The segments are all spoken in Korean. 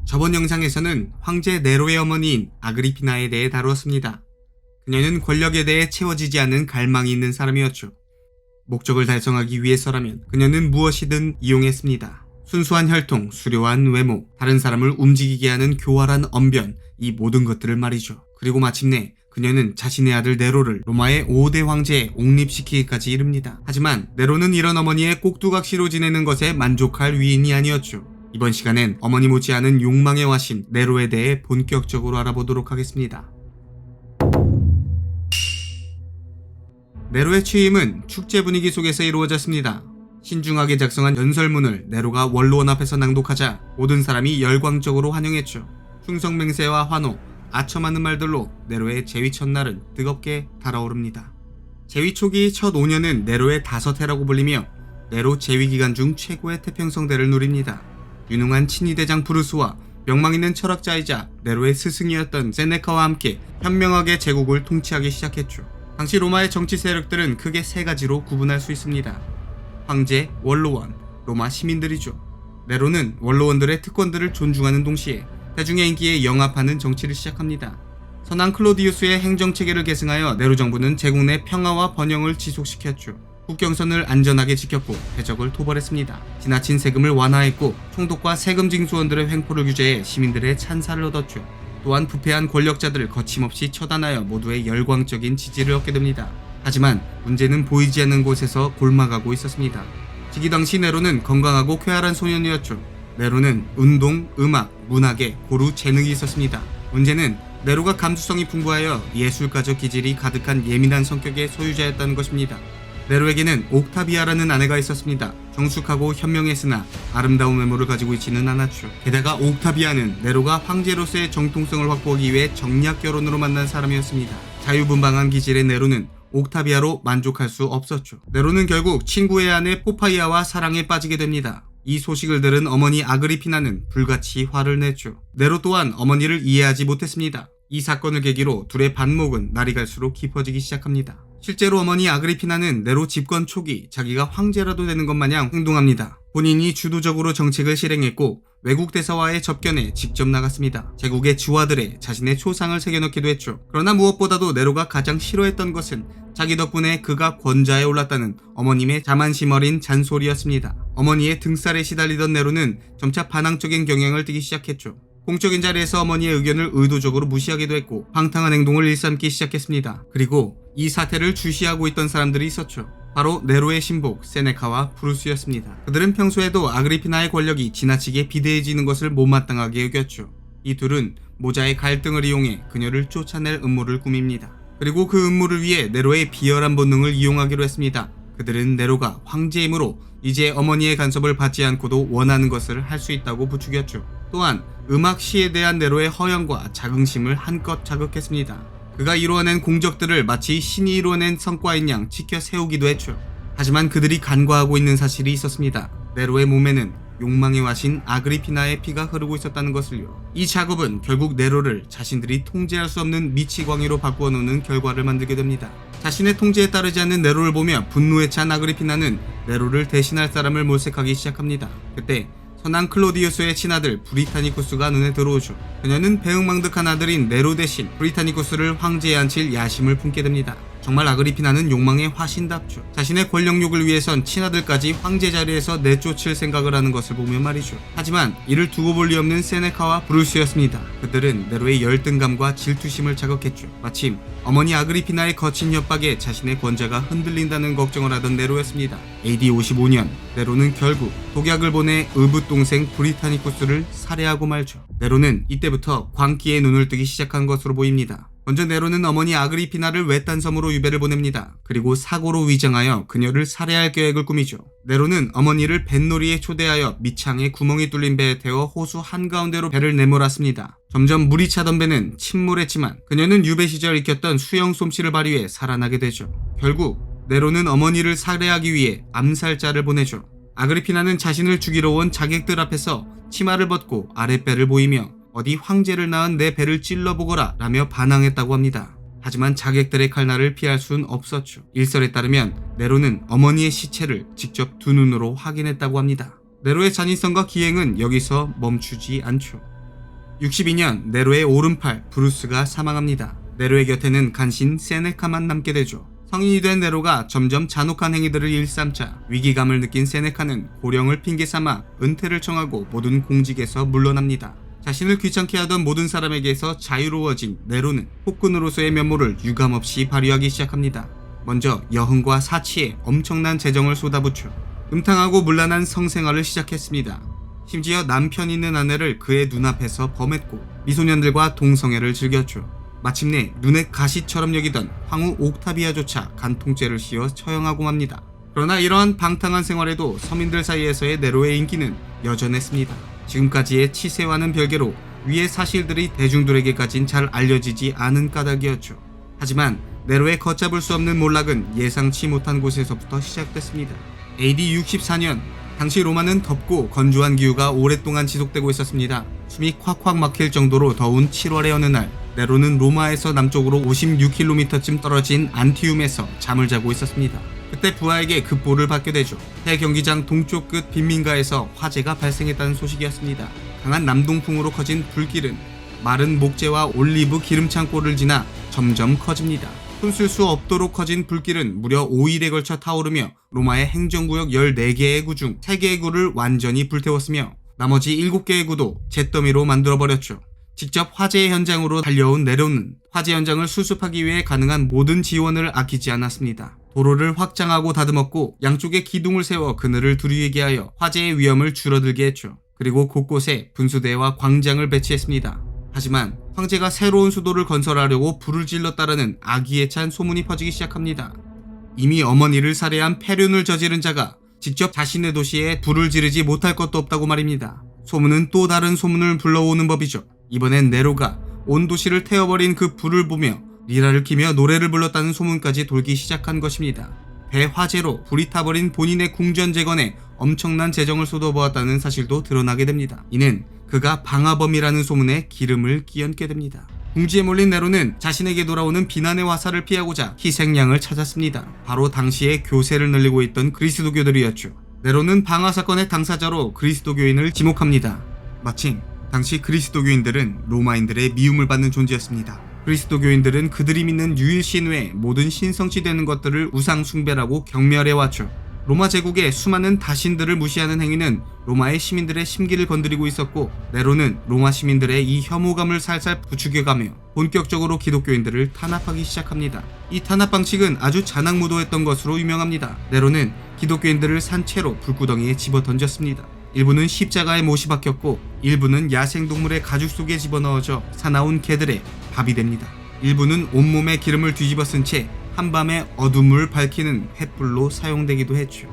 저번 영상에서는 황제 네로의 어머니인 아그리피나에 대해 다루었습니다. 그녀는 권력에 대해 채워지지 않는 갈망이 있는 사람이었죠. 목적을 달성하기 위해서라면 그녀는 무엇이든 이용했습니다. 순수한 혈통, 수려한 외모, 다른 사람을 움직이게 하는 교활한 언변, 이 모든 것들을 말이죠. 그리고 마침내 그녀는 자신의 아들 네로를 로마의 5대 황제에 옹립시키기까지 이릅니다. 하지만 네로는 이런 어머니의 꼭두각시로 지내는 것에 만족할 위인이 아니었죠. 이번 시간엔 어머니 못지않은 욕망의 화신 네로에 대해 본격적으로 알아보도록 하겠습니다. 네로의 취임은 축제 분위기 속에서 이루어졌습니다. 신중하게 작성한 연설문을 네로가 원로원 앞에서 낭독하자 모든 사람이 열광적으로 환영했죠. 충성맹세와 환호, 아첨하는 말들로 네로의 재위 첫날은 뜨겁게 달아오릅니다. 재위 초기 첫 5년은 네로의 다섯해라고 불리며 네로 재위 기간 중 최고의 태평성대를 누립니다. 유능한 친위대장 브루스와 명망 있는 철학자이자 네로의 스승이었던 세네카와 함께 현명하게 제국을 통치하기 시작했죠. 당시 로마의 정치 세력들은 크게 세 가지로 구분할 수 있습니다. 황제, 원로원, 로마 시민들이죠. 네로는 원로원들의 특권들을 존중하는 동시에 대중의 인기에 영합하는 정치를 시작합니다. 선왕 클로디우스의 행정체계를 계승하여 네로 정부는 제국 내 평화와 번영을 지속시켰죠. 국경선을 안전하게 지켰고 해적을 토벌했습니다. 지나친 세금을 완화했고 총독과 세금 징수원들의 횡포를 규제해 시민들의 찬사를 얻었죠. 또한 부패한 권력자들을 거침없이 처단하여 모두의 열광적인 지지를 얻게 됩니다. 하지만 문제는 보이지 않는 곳에서 골마가고 있었습니다. 시기 당시 네로는 건강하고 쾌활한 소년이었죠. 네로는 운동, 음악, 문학에 고루 재능이 있었습니다. 문제는 네로가 감수성이 풍부하여 예술가적 기질이 가득한 예민한 성격의 소유자였다는 것입니다. 네로에게는 옥타비아라는 아내가 있었습니다. 정숙하고 현명했으나 아름다운 외모를 가지고 있지는 않았죠. 게다가 옥타비아는 네로가 황제로서의 정통성을 확보하기 위해 정략 결혼으로 만난 사람이었습니다. 자유분방한 기질의 네로는 옥타비아로 만족할 수 없었죠. 네로는 결국 친구의 아내 포파이아와 사랑에 빠지게 됩니다. 이 소식을 들은 어머니 아그리피나는 불같이 화를 냈죠. 네로 또한 어머니를 이해하지 못했습니다. 이 사건을 계기로 둘의 반목은 날이 갈수록 깊어지기 시작합니다. 실제로 어머니 아그리피나는 네로 집권 초기 자기가 황제라도 되는 것 마냥 행동합니다. 본인이 주도적으로 정책을 실행했고 외국 대사와의 접견에 직접 나갔습니다. 제국의 주화들에 자신의 초상을 새겨넣기도 했죠. 그러나 무엇보다도 네로가 가장 싫어했던 것은 자기 덕분에 그가 권좌에 올랐다는 어머님의 자만심 어린 잔소리였습니다. 어머니의 등살에 시달리던 네로는 점차 반항적인 경향을 띠기 시작했죠. 공적인 자리에서 어머니의 의견을 의도적으로 무시하기도 했고 방탕한 행동을 일삼기 시작했습니다. 그리고 이 사태를 주시하고 있던 사람들이 있었죠. 바로 네로의 신복 세네카와 브루스였습니다. 그들은 평소에도 아그리피나의 권력이 지나치게 비대해지는 것을 못마땅하게 여겼죠. 이 둘은 모자의 갈등을 이용해 그녀를 쫓아낼 음모를 꾸밉니다. 그리고 그 음모를 위해 네로의 비열한 본능을 이용하기로 했습니다. 그들은 네로가 황제이므로 이제 어머니의 간섭을 받지 않고도 원하는 것을 할 수 있다고 부추겼죠. 또한 음악 시에 대한 네로의 허영과 자긍심을 한껏 자극했습니다. 그가 이루어낸 공적들을 마치 신이 이루어낸 성과인 양 지켜 세우기도 했죠. 하지만 그들이 간과하고 있는 사실이 있었습니다. 네로의 몸에는 욕망의 화신 아그리피나의 피가 흐르고 있었다는 것을요. 이 작업은 결국 네로를 자신들이 통제할 수 없는 미치광이로 바꾸어 놓는 결과를 만들게 됩니다. 자신의 통제에 따르지 않는 네로를 보며 분노에 찬 아그리피나는 네로를 대신할 사람을 모색하기 시작합니다. 그때 선왕 클로디우스의 친아들 브리타니쿠스가 눈에 들어오죠. 그녀는 배응망덕한 아들인 네로 대신 브리타니쿠스를 황제에 앉힐 야심을 품게 됩니다. 정말 아그리피나는 욕망의 화신답죠. 자신의 권력욕을 위해선 친아들까지 황제 자리에서 내쫓을 생각을 하는 것을 보면 말이죠. 하지만 이를 두고 볼 리 없는 세네카와 브루스였습니다. 그들은 네로의 열등감과 질투심을 자극했죠. 마침 어머니 아그리피나의 거친 협박에 자신의 권좌가 흔들린다는 걱정을 하던 네로였습니다. AD 55년 네로는 결국 독약을 보내 의붓 동생 브리타니쿠스를 살해하고 말죠. 네로는 이때부터 광기에 눈을 뜨기 시작한 것으로 보입니다. 먼저 네로는 어머니 아그리피나를 외딴 섬으로 유배를 보냅니다. 그리고 사고로 위장하여 그녀를 살해할 계획을 꾸미죠. 네로는 어머니를 뱃놀이에 초대하여 밑창에 구멍이 뚫린 배에 태워 호수 한가운데로 배를 내몰았습니다. 점점 물이 차던 배는 침몰했지만 그녀는 유배 시절 익혔던 수영 솜씨를 발휘해 살아나게 되죠. 결국 네로는 어머니를 살해하기 위해 암살자를 보내죠. 아그리피나는 자신을 죽이러 온 자객들 앞에서 치마를 벗고 아랫배를 보이며 어디 황제를 낳은 내 배를 찔러보거라 라며 반항했다고 합니다. 하지만 자객들의 칼날을 피할 순 없었죠. 일설에 따르면 네로는 어머니의 시체를 직접 두 눈으로 확인했다고 합니다. 네로의 잔인성과 기행은 여기서 멈추지 않죠. 62년 네로의 오른팔 브루스가 사망합니다. 네로의 곁에는 간신 세네카만 남게 되죠. 성인이 된 네로가 점점 잔혹한 행위들을 일삼자 위기감을 느낀 세네카는 고령을 핑계삼아 은퇴를 청하고 모든 공직에서 물러납니다. 자신을 귀찮게 하던 모든 사람에게서 자유로워진 네로는 폭군으로서의 면모를 유감없이 발휘하기 시작합니다. 먼저 여흥과 사치에 엄청난 재정을 쏟아붓죠. 음탕하고 문란한 성생활을 시작했습니다. 심지어 남편 있는 아내를 그의 눈앞에서 범했고 미소년들과 동성애를 즐겼죠. 마침내 눈의 가시처럼 여기던 황후 옥타비아조차 간통죄를 씌워 처형하고 맙니다. 그러나 이러한 방탕한 생활에도 서민들 사이에서의 네로의 인기는 여전했습니다. 지금까지의 치세와는 별개로 위의 사실들이 대중들에게까진 잘 알려지지 않은 까닭이었죠. 하지만 네로의 걷잡을 수 없는 몰락은 예상치 못한 곳에서부터 시작됐습니다. AD 64년 당시 로마는 덥고 건조한 기후가 오랫동안 지속되고 있었습니다. 숨이 콱콱 막힐 정도로 더운 7월의 어느 날 네로는 로마에서 남쪽으로 56km쯤 떨어진 안티움에서 잠을 자고 있었습니다. 그때 부하에게 급보를 받게 되죠. 해경기장 동쪽 끝 빈민가에서 화재가 발생했다는 소식이었습니다. 강한 남동풍으로 커진 불길은 마른 목재와 올리브 기름창고를 지나 점점 커집니다. 손쓸 수 없도록 커진 불길은 무려 5일에 걸쳐 타오르며 로마의 행정구역 14개의 구 중 3개의 구를 완전히 불태웠으며 나머지 7개의 구도 잿더미로 만들어버렸죠. 직접 화재 현장으로 달려온 네로는 화재 현장을 수습하기 위해 가능한 모든 지원을 아끼지 않았습니다. 도로를 확장하고 다듬었고 양쪽에 기둥을 세워 그늘을 두리게 하여 화재의 위험을 줄어들게 했죠. 그리고 곳곳에 분수대와 광장을 배치했습니다. 하지만 황제가 새로운 수도를 건설하려고 불을 질렀다라는 악의에 찬 소문이 퍼지기 시작합니다. 이미 어머니를 살해한 폐륜을 저지른 자가 직접 자신의 도시에 불을 지르지 못할 것도 없다고 말입니다. 소문은 또 다른 소문을 불러오는 법이죠. 이번엔 네로가 온 도시를 태워버린 그 불을 보며 리라를 키며 노래를 불렀다는 소문까지 돌기 시작한 것입니다. 대화재로 불이 타버린 본인의 궁전 재건에 엄청난 재정을 쏟아부었다는 사실도 드러나게 됩니다. 이는 그가 방화범이라는 소문에 기름을 끼얹게 됩니다. 궁지에 몰린 네로는 자신에게 돌아오는 비난의 화살을 피하고자 희생양을 찾았습니다. 바로 당시에 교세를 늘리고 있던 그리스도교들이었죠. 네로는 방화 사건의 당사자로 그리스도교인을 지목합니다. 마침 당시 그리스도교인들은 로마인들의 미움을 받는 존재였습니다. 그리스도교인들은 그들이 믿는 유일신 외에 모든 신성시 되는 것들을 우상 숭배라고 경멸해왔죠. 로마 제국의 수많은 다신들을 무시하는 행위는 로마의 시민들의 심기를 건드리고 있었고 네로는 로마 시민들의 이 혐오감을 살살 부추겨가며 본격적으로 기독교인들을 탄압하기 시작합니다. 이 탄압 방식은 아주 잔악무도했던 것으로 유명합니다. 네로는 기독교인들을 산채로 불구덩이에 집어던졌습니다. 일부는 십자가에 못이 박혔고 일부는 야생동물의 가죽 속에 집어넣어져 사나운 개들의 밥이 됩니다. 일부는 온몸에 기름을 뒤집어 쓴 채 한밤에 어둠을 밝히는 횃불로 사용되기도 했죠.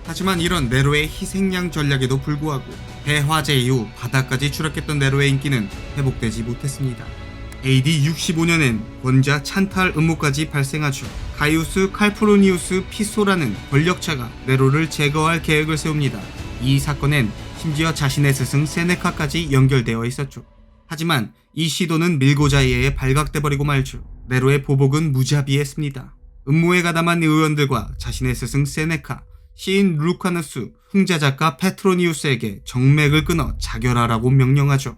하지만 이런 네로의 희생양 전략에도 불구하고 대화재 이후 바다까지 추락했던 네로의 인기는 회복되지 못했습니다. AD 65년엔 원자 찬탈 음모까지 발생하죠. 가이우스 칼프루니우스 피소라는 권력자가 네로를 제거할 계획을 세웁니다. 이 사건엔 심지어 자신의 스승 세네카까지 연결되어 있었죠. 하지만 이 시도는 밀고자이에 발각돼버리고 말죠. 네로의 보복은 무자비했습니다. 음모에 가담한 의원들과 자신의 스승 세네카, 시인 루카누스, 흥자작가 페트로니우스에게 정맥을 끊어 자결하라고 명령하죠.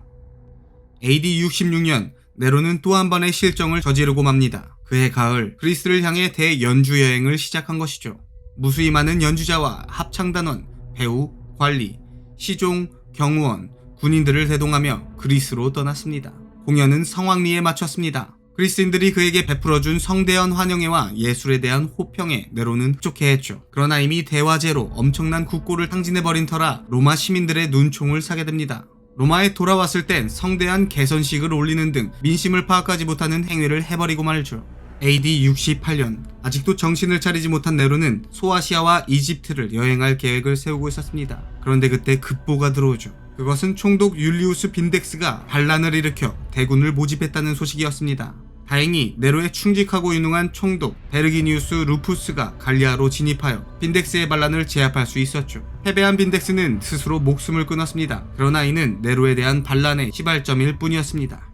AD 66년 네로는 또 한 번의 실정을 저지르고 맙니다. 그해 가을 그리스를 향해 대연주 여행을 시작한 것이죠. 무수히 많은 연주자와 합창단원, 배우, 관리, 시종, 경호원, 군인들을 대동하며 그리스로 떠났습니다. 공연은 성황리에 마쳤습니다. 그리스인들이 그에게 베풀어준 성대한 환영회와 예술에 대한 호평에 네로는 흡족해했죠. 그러나 이미 대화제로 엄청난 국고를 탕진해버린 터라 로마 시민들의 눈총을 사게 됩니다. 로마에 돌아왔을 땐 성대한 개선식을 올리는 등 민심을 파악하지 못하는 행위를 해버리고 말죠. AD 68년 아직도 정신을 차리지 못한 네로는 소아시아와 이집트를 여행할 계획을 세우고 있었습니다. 그런데 그때 급보가 들어오죠. 그것은 총독 율리우스 빈덱스가 반란을 일으켜 대군을 모집했다는 소식이었습니다. 다행히 네로에 충직하고 유능한 총독 베르기니우스 루푸스가 갈리아로 진입하여 빈덱스의 반란을 제압할 수 있었죠. 패배한 빈덱스는 스스로 목숨을 끊었습니다. 그러나 이는 네로에 대한 반란의 시발점일 뿐이었습니다.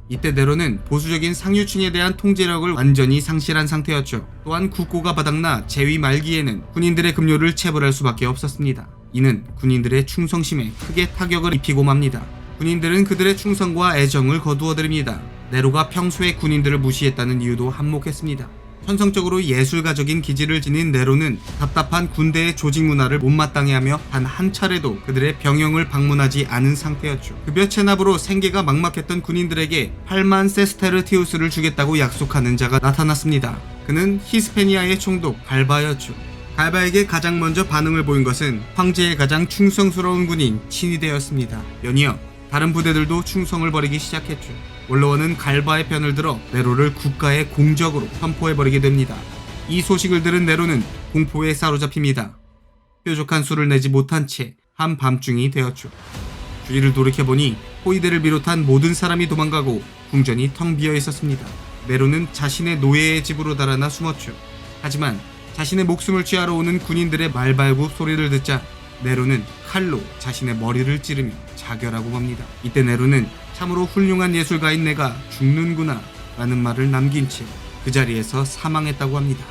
이때 네로는 보수적인 상류층에 대한 통제력을 완전히 상실한 상태였죠. 또한 국고가 바닥나 재위 말기에는 군인들의 급료를 체불할 수밖에 없었습니다. 이는 군인들의 충성심에 크게 타격을 입히고 맙니다. 군인들은 그들의 충성과 애정을 거두어드립니다. 네로가 평소에 군인들을 무시했다는 이유도 한몫했습니다. 천성적으로 예술가적인 기질을 지닌 네로는 답답한 군대의 조직 문화를 못마땅해 하며 단 한 차례도 그들의 병영을 방문하지 않은 상태였죠. 급여 체납으로 생계가 막막했던 군인들에게 8만 세스테르티우스를 주겠다고 약속하는 자가 나타났습니다. 그는 히스패니아의 총독 갈바였죠. 갈바에게 가장 먼저 반응을 보인 것은 황제의 가장 충성스러운 군인 친위대였습니다. 연이어 다른 부대들도 충성을 벌이기 시작했죠. 원로원은 갈바의 편을 들어 네로를 국가의 공적으로 선포해버리게 됩니다. 이 소식을 들은 네로는 공포에 사로잡힙니다. 뾰족한 수를 내지 못한 채 한밤중이 되었죠. 주위를 돌이켜보니 호위대를 비롯한 모든 사람이 도망가고 궁전이 텅 비어 있었습니다. 네로는 자신의 노예의 집으로 달아나 숨었죠. 하지만 자신의 목숨을 취하러 오는 군인들의 말발굽 소리를 듣자 네로는 칼로 자신의 머리를 찌르며 자결하고 맙니다. 이때 네로는 참으로 훌륭한 예술가인 내가 죽는구나 라는 말을 남긴 채 그 자리에서 사망했다고 합니다.